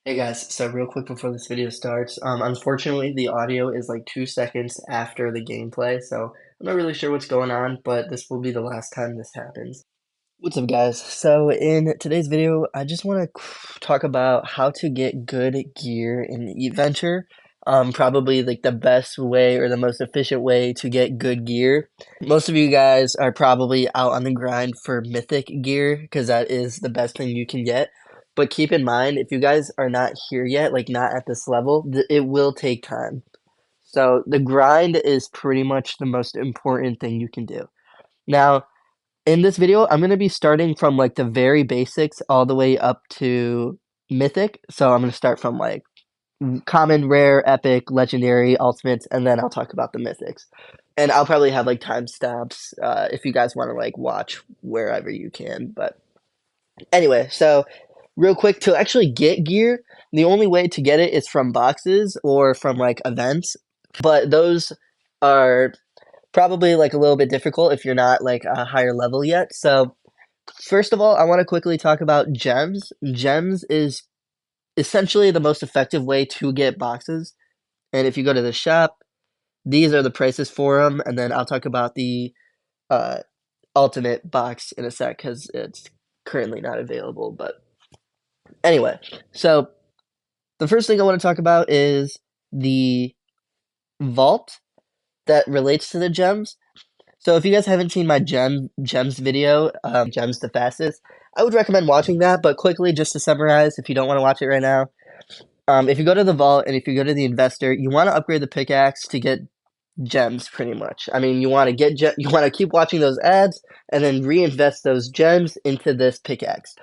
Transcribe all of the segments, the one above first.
Hey guys, so real quick before this video starts, unfortunately the audio is like 2 seconds after the gameplay, so I'm not really sure what's going on, but this will be the last time this happens. What's up guys? So in today's video, I just want to talk about how to get good gear in Eatventure. Probably like the best way or the most efficient way to get good gear. Most of you guys are probably out on the grind for mythic gear because that is the best thing you can get. But keep in mind, if you guys are not here yet, like not at this level, it will take time. So the grind is pretty much the most important thing you can do. Now, in this video, I'm going to be starting from like the very basics all the way up to mythic. So I'm going to start from like common, rare, epic, legendary, ultimates, and then I'll talk about the mythics. And I'll probably have like timestamps if you guys want to like watch wherever you can. But anyway, so real quick, to actually get gear, the only way to get it is from boxes or from like events. But those are probably like a little bit difficult if you're not like a higher level yet. So first of all, I want to quickly talk about gems. Gems is essentially the most effective way to get boxes. And if you go to the shop, these are the prices for them. And then I'll talk about the uh, ultimate box in a sec because it's currently not available. But anyway, so the first thing I want to talk about is the vault that relates to the gems. So if you guys haven't seen my gems video, gems the fastest, I would recommend watching that. But quickly, just to summarize, if you don't want to watch it right now, if you go to the vault and if you go to the investor, you want to upgrade the pickaxe to get gems, pretty much. I mean, you want to you want to keep watching those ads and then reinvest those gems into this pickaxe,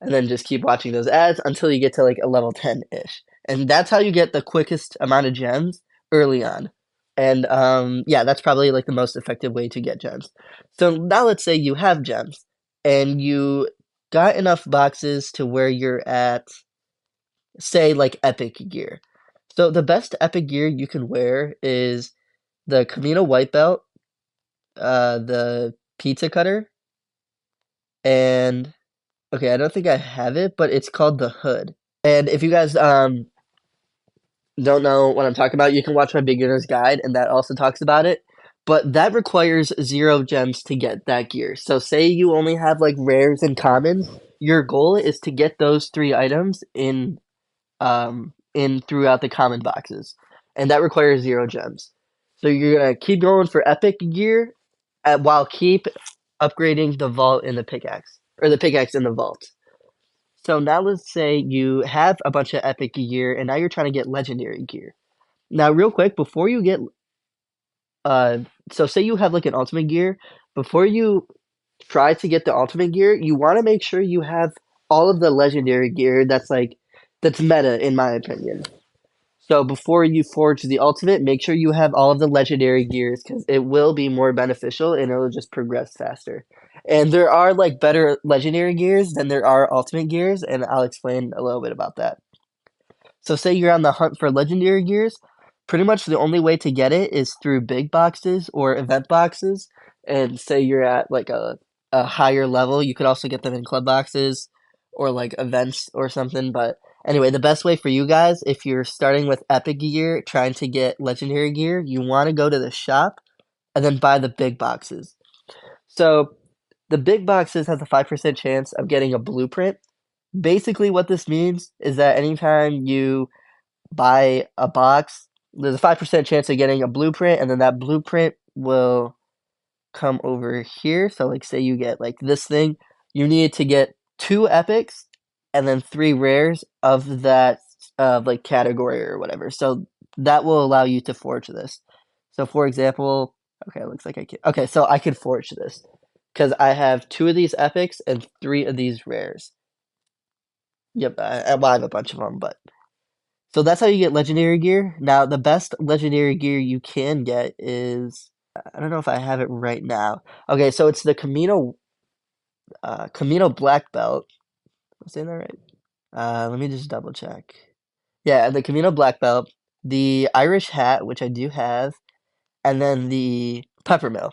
and then just keep watching those ads until you get to like a level 10 ish, and that's how you get the quickest amount of gems early on. And yeah, that's probably like the most effective way to get gems. So now let's say you have gems and you got enough boxes to where you're at, say, like epic gear. So the best epic gear you can wear is the Camino white belt, the pizza cutter, and okay, I don't think I have it, but it's called the hood. And if you guys don't know what I'm talking about, you can watch my beginner's guide, and that also talks about it. But that requires 0 gems to get that gear. So say you only have like rares and commons, your goal is to get those 3 items in throughout the common boxes, and that requires 0 gems. So you're gonna keep going for epic gear, while keep upgrading the vault in the pickaxe or the pickaxe in the vault. So now let's say you have a bunch of epic gear, and now you're trying to get legendary gear. Now, real quick, before you get uh, so say you have like an ultimate gear, before you try to get the ultimate gear, you want to make sure you have all of the legendary gear that's meta in my opinion. So before you forge the ultimate, make sure you have all of the legendary gears because it will be more beneficial and it'll just progress faster. And there are like better legendary gears than there are ultimate gears, and I'll explain a little bit about that. So say you're on the hunt for legendary gears, pretty much the only way to get it is through big boxes or event boxes. And say you're at like a higher level, you could also get them in club boxes or like events or something. But anyway, the best way for you guys, if you're starting with epic gear, trying to get legendary gear, you want to go to the shop and then buy the big boxes. So the big boxes has a 5% chance of getting a blueprint. Basically, what this means is that anytime you buy a box, there's a 5% chance of getting a blueprint, and then that blueprint will come over here. So, like, say you get like this thing, you need to get 2 epics and then 3 rares of that like category or whatever. So that will allow you to forge this. So, for example, okay, it looks like I can. Okay, so I could forge this because I have 2 of these epics and 3 of these rares. Yep, well, I have a bunch of them, but so that's how you get legendary gear. Now, the best legendary gear you can get is I don't know if I have it right now. Okay, so it's the Camino black belt. Am I saying that right? Let me just double check. Yeah, the Camino black belt, the Irish hat, which I do have, and then the peppermill.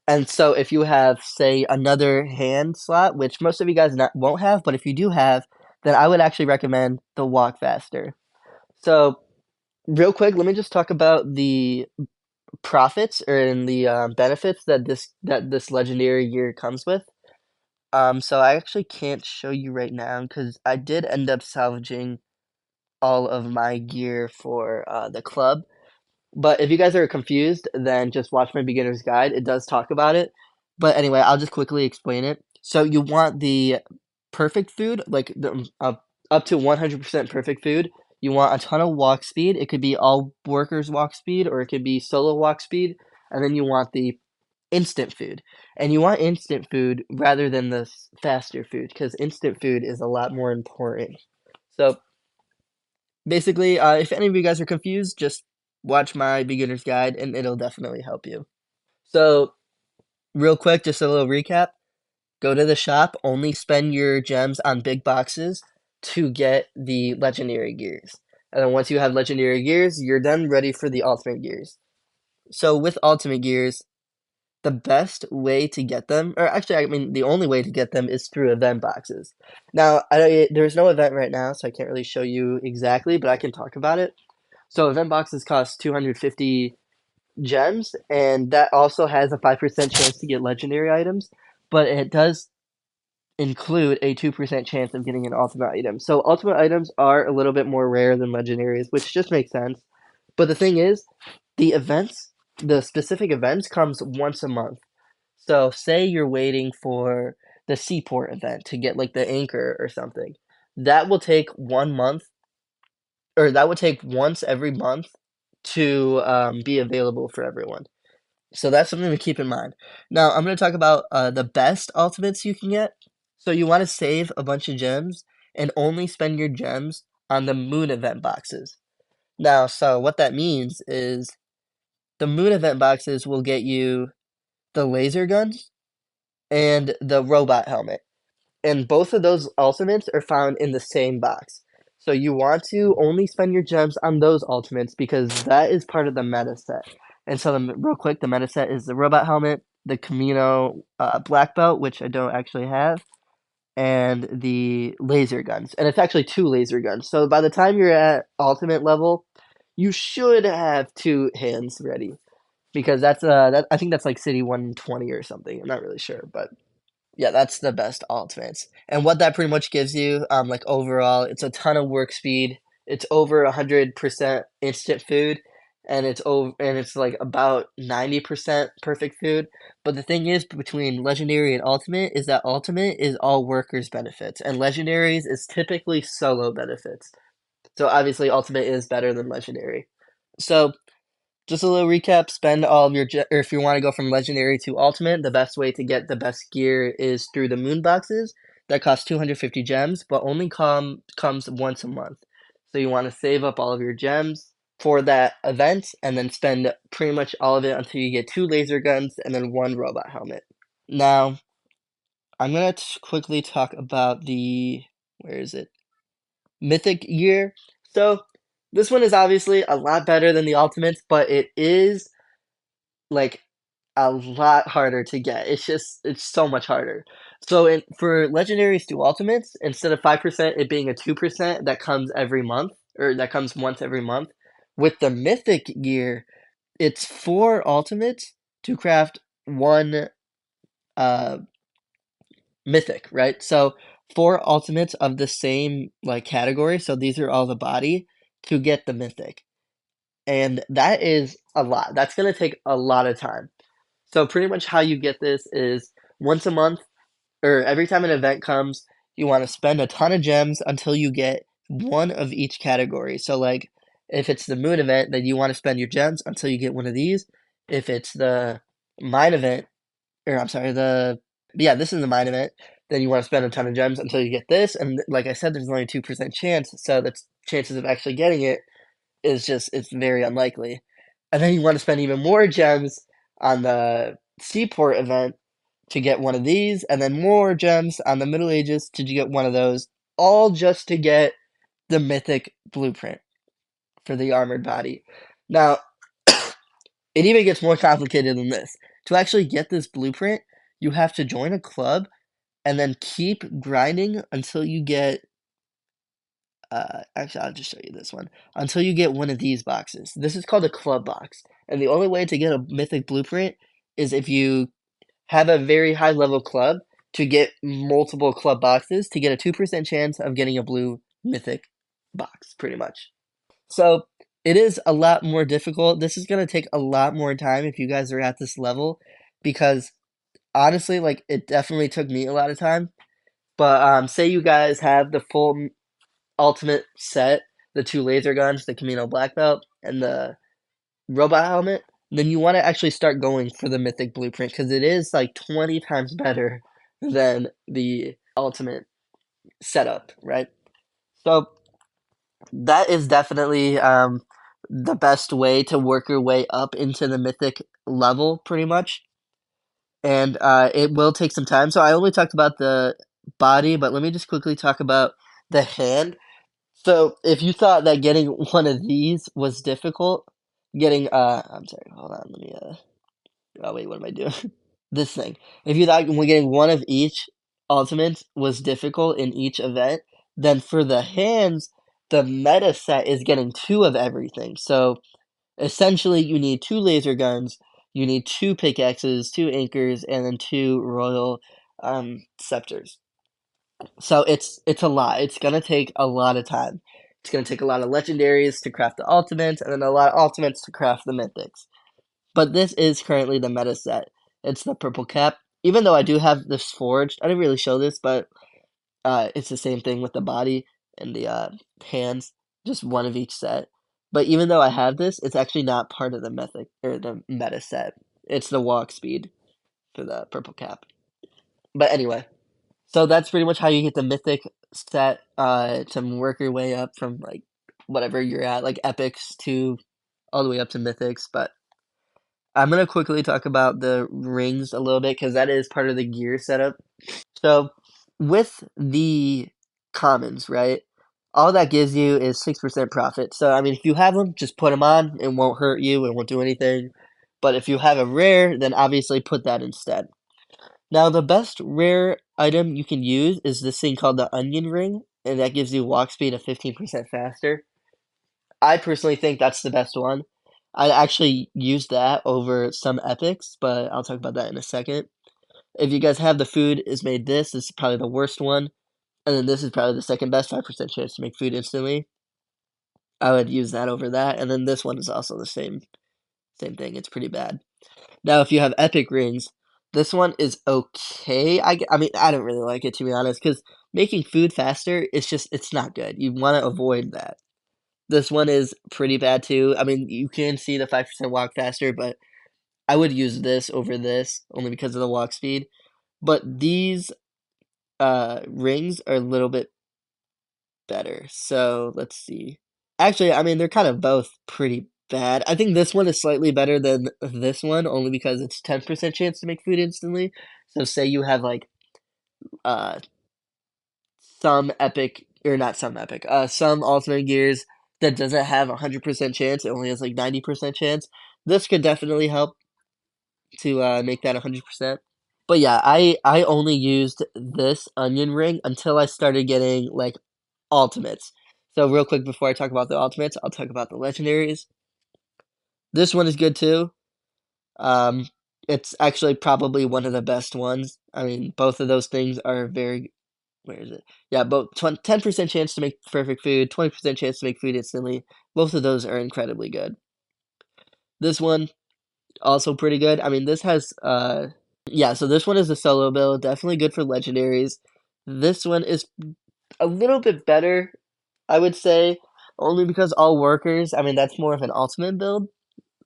And so if you have, say, another hand slot, which most of you guys won't have, but if you do have, then I would actually recommend the walk faster. So, real quick, let me just talk about the profits or in the benefits that this legendary gear comes with. So I actually can't show you right now because I did end up salvaging all of my gear for the club. But if you guys are confused, then just watch my beginner's guide. It does talk about it. But anyway, I'll just quickly explain it. So you want the perfect food, like up to 100% perfect food. You want a ton of walk speed. It could be all workers walk speed or it could be solo walk speed. And then you want the instant food. And you want instant food rather than the faster food because instant food is a lot more important. So basically, if any of you guys are confused, just watch my beginner's guide and it'll definitely help you. So, real quick, just a little recap. Go to the shop, only spend your gems on big boxes to get the legendary gears. And then once you have legendary gears, you're then ready for the ultimate gears. So, with ultimate gears, the best way to get them, or actually, I mean, the only way to get them is through event boxes. Now, there's no event right now, so I can't really show you exactly, but I can talk about it. So event boxes cost 250 gems, and that also has a 5% chance to get legendary items, but it does include a 2% chance of getting an ultimate item. So ultimate items are a little bit more rare than legendaries, which just makes sense. But the thing is, the events, the specific events comes once a month. So say you're waiting for the seaport event to get like the anchor or something. That will take 1 month or that would take once every month to be available for everyone. So that's something to keep in mind. Now I'm going to talk about the best ultimates you can get. So you want to save a bunch of gems and only spend your gems on the moon event boxes. Now, so what that means is the moon event boxes will get you the laser guns and the robot helmet. And both of those ultimates are found in the same box. So you want to only spend your gems on those ultimates because that is part of the meta set. And so, real quick, the meta set is the robot helmet, the Camino black belt, which I don't actually have, and the laser guns. And it's actually 2 laser guns. So by the time you're at ultimate level, you should have 2 hands ready because I think that's like City 120 or something. I'm not really sure, but yeah, that's the best ultimates. And what that pretty much gives you, like overall, it's a ton of work speed. It's over 100% instant food, and it's like about 90% perfect food. But the thing is, between legendary and ultimate, is that ultimate is all workers benefits, and legendaries is typically solo benefits. So obviously, ultimate is better than legendary. So just a little recap, spend all of your or if you want to go from legendary to ultimate, the best way to get the best gear is through the moon boxes. That cost 250 gems, but only comes once a month. So you want to save up all of your gems for that event and then spend pretty much all of it until you get 2 laser guns and then 1 robot helmet. Now, I'm going to quickly talk about the where is it? Mythic gear. So, this one is obviously a lot better than the ultimates, but it is like a lot harder to get. It's so much harder. So for legendaries to ultimates, instead of 5%, it being a 2% that comes every month, or that comes once every month. With the mythic gear, it's 4 ultimates to craft 1 uh mythic, right? So 4 ultimates of the same like category. So these are all the body to get the mythic. And that is a lot. That's gonna take a lot of time. So pretty much how you get this is once a month or every time an event comes, you want to spend a ton of gems until you get 1 of each category. So like if it's the moon event, then you want to spend your gems until you get 1 of these. If it's the mine event, or I'm sorry, this is the mine event, then you want to spend a ton of gems until you get this. And like I said, there's only a 2% chance, so the chances of actually getting it it's very unlikely. And then you want to spend even more gems on the seaport event to get 1 of these, and then more gems on the Middle Ages to get 1 of those, all just to get the mythic blueprint for the armored body. Now, it even gets more complicated than this. To actually get this blueprint, you have to join a club and then keep grinding until you get Actually, I'll just show you this one. Until you get one of these boxes. This is called a club box. And the only way to get a mythic blueprint is if you have a very high level club to get multiple club boxes to get a 2% chance of getting a blue mythic box, pretty much. So it is a lot more difficult. This is going to take a lot more time if you guys are at this level because honestly, like it definitely took me a lot of time. But say you guys have the full ultimate set, the two laser guns, the Camino Black Belt, and the robot helmet, then you want to actually start going for the mythic blueprint because it is like 20 times better than the ultimate setup, right? So that is definitely the best way to work your way up into the mythic level, pretty much. And it will take some time. So I only talked about the body, but let me just quickly talk about the hand. So if you thought that getting one of these was difficult, getting I'm sorry, hold on, let me oh wait, what am I doing? This thing. If you thought we're getting one of each ultimate was difficult in each event, then for the hands, the meta set is getting two of everything. So essentially, you need two laser guns, you need two pickaxes, two anchors, and then two royal scepters. So it's a lot. It's gonna take a lot of time. It's gonna take a lot of legendaries to craft the ultimates, and then a lot of ultimates to craft the mythics. But this is currently the meta set. It's the purple cap. Even though I do have this forged, I didn't really show this, but it's the same thing with the body and the hands, just one of each set. But even though I have this, it's actually not part of the mythic or the meta set. It's the walk speed for the purple cap. But anyway, so that's pretty much how you get the mythic set to work your way up from like whatever you're at, like epics to all the way up to mythics. But I'm gonna quickly talk about the rings a little bit because that is part of the gear setup. So with the commons, right? All that gives you is 6% profit. So I mean, if you have them, just put them on. It won't hurt you. It won't do anything. But if you have a rare, then obviously put that instead. Now, the best rare item you can use is this thing called the onion ring, and that gives you walk speed of 15% faster. I personally think that's the best one. I actually use that over some epics, but I'll talk about that in a second. If you guys have the food is made this is probably the worst one, and then this is probably the second best, 5% chance to make food instantly. I would use that over that, and then this one is also the same thing. It's pretty bad. Now, if you have epic rings, this one is okay. I mean, I don't really like it to be honest, because making food faster, it's not good. You want to avoid that. This one is pretty bad too. I mean, you can see the 5% walk faster, but I would use this over this only because of the walk speed. But these rings are a little bit better. So let's see. Actually, I mean, they're kind of both pretty bad. I think this one is slightly better than this one, only because it's 10% chance to make food instantly. So say you have like uh some epic or not some epic, some ultimate gears that doesn't have 100% chance, it only has like 90% chance. This could definitely help to make that 100%. But yeah, I only used this onion ring until I started getting like ultimates. So real quick before I talk about the ultimates, I'll talk about the legendaries. This one is good too. Um, it's actually probably one of the best ones. I mean, both of those things are very. Where is it? Yeah, both 10% chance to make perfect food, 20% chance to make food instantly. Both of those are incredibly good. This one also pretty good. I mean, this has yeah. So this one is a solo build, definitely good for legendaries. This one is a little bit better, I would say, only because all workers. I mean, that's more of an ultimate build.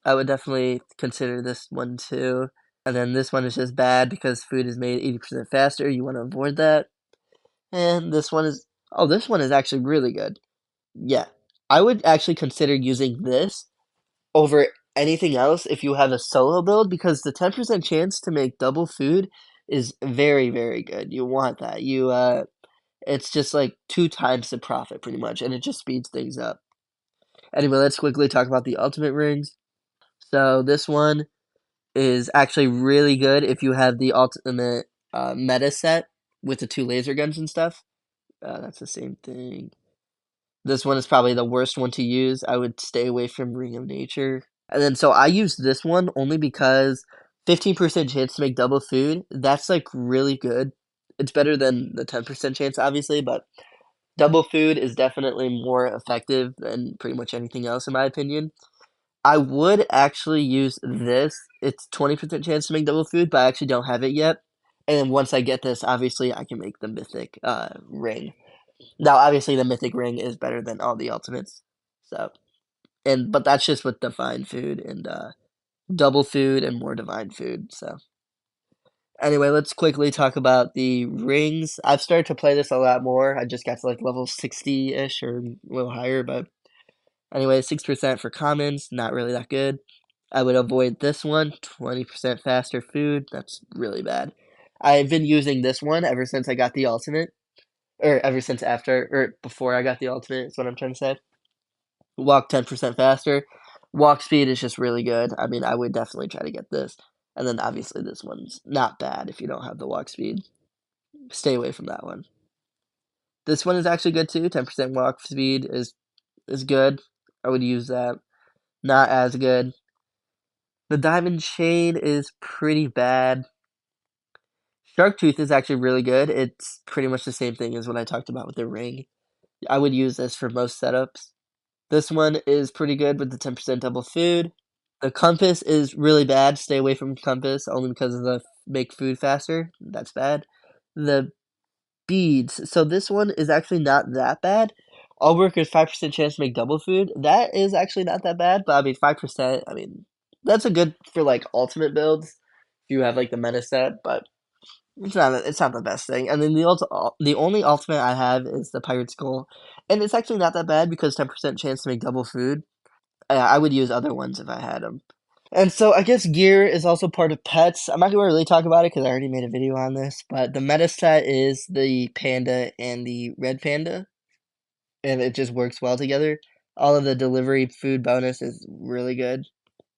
I would definitely consider this one too. And then this one is just bad because food is made 80% faster. You want to avoid that. And this one is, oh, this one is actually really good. Yeah. I would actually consider using this over anything else if you have a solo build because the 10% chance to make double food is very, very good. You want that. It's just like 2 times the profit pretty much, and it just speeds things up. Anyway, let's quickly talk about the ultimate rings. So this one is actually really good if you have the ultimate meta set with the two laser guns and stuff. That's the same thing. This one is probably the worst one to use. I would stay away from Ring of Nature. And then so I use this one only because 15% chance to make double food. That's like really good. It's better than the 10% chance, obviously, but double food is definitely more effective than pretty much anything else, in my opinion. I would actually use this. It's 20% chance to make double food, but I actually don't have it yet. And then once I get this, obviously, I can make the mythic ring. Now, obviously, the mythic ring is better than all the ultimates. So, but that's just with divine food and double food and more divine food. So, anyway, let's quickly talk about the rings. I've started to play this a lot more. I just got to like level 60-ish or a little higher, but anyway, 6% for commons, not really that good. I would avoid this one, 20% faster food. That's really bad. I've been using this one ever since I got the ultimate, or ever since after, or before I got the ultimate, is what I'm trying to say. Walk 10% faster. Walk speed is just really good. I mean, I would definitely try to get this. And then obviously this one's not bad if you don't have the walk speed. Stay away from that one. This one is actually good too. 10% walk speed is good. I would use that. Not as good. The diamond chain is pretty bad. Shark tooth is actually really good. It's pretty much the same thing as what I talked about with the ring. I would use this for most setups. This one is pretty good with the 10% double food. The compass is really bad. Stay away from compass only because of the make food faster. That's bad. The beads. So this one is actually not that bad. All workers 5% chance to make double food. That is actually not that bad, but I mean 5%, I mean that's a good for like ultimate builds if you have like the meta set, but it's not the best thing. And then the only ultimate I have is the pirate skull. And it's actually not that bad because 10% chance to make double food. I would use other ones if I had them. And so I guess gear is also part of pets. I'm not gonna really talk about it because I already made a video on this, but the meta set is the panda and the red panda, and it just works well together. All of the delivery food bonus is really good.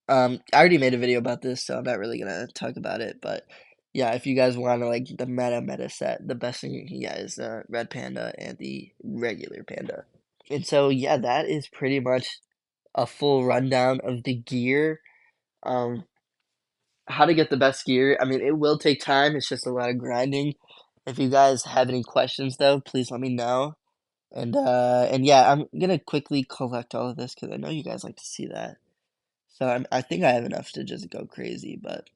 I already made a video about this, so I'm not really gonna talk about it, but yeah, if you guys want to like the meta set, the best thing you can get is the red panda and the regular panda. And so yeah, that is pretty much a full rundown of the gear. Um, how to get the best gear. I mean, it will take time. It's just a lot of grinding. If you guys have any questions though, please let me know. And yeah, I'm gonna quickly collect all of this because I know you guys like to see that. So I think I have enough to just go crazy, but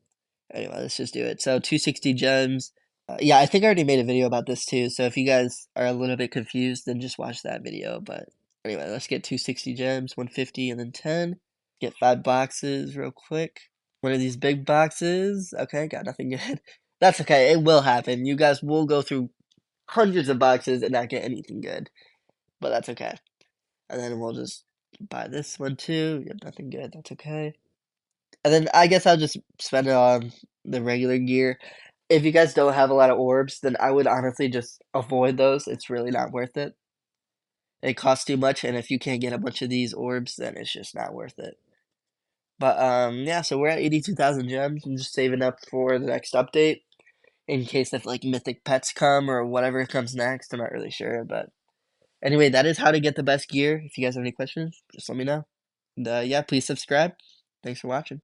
anyway, let's just do it. So 260 gems. Yeah, I think I already made a video about this too. So if you guys are a little bit confused, then just watch that video. But anyway, let's get 260 gems, 150, and then 10. Get 5 boxes real quick. One of these big boxes. Okay, got nothing good. That's okay. It will happen. You guys will go through hundreds of boxes and not get anything good. But that's okay. And then we'll just buy this one too. Get nothing good. That's okay. And then I guess I'll just spend it on the regular gear. If you guys don't have a lot of orbs, then I would honestly just avoid those. It's really not worth it. It costs too much, and if you can't get a bunch of these orbs, then it's just not worth it. But yeah, so we're at 82,000 gems. I'm just saving up for the next update in case if like mythic pets come or whatever comes next. I'm not really sure, but anyway, that is how to get the best gear. If you guys have any questions, just let me know. And yeah, please subscribe. Thanks for watching.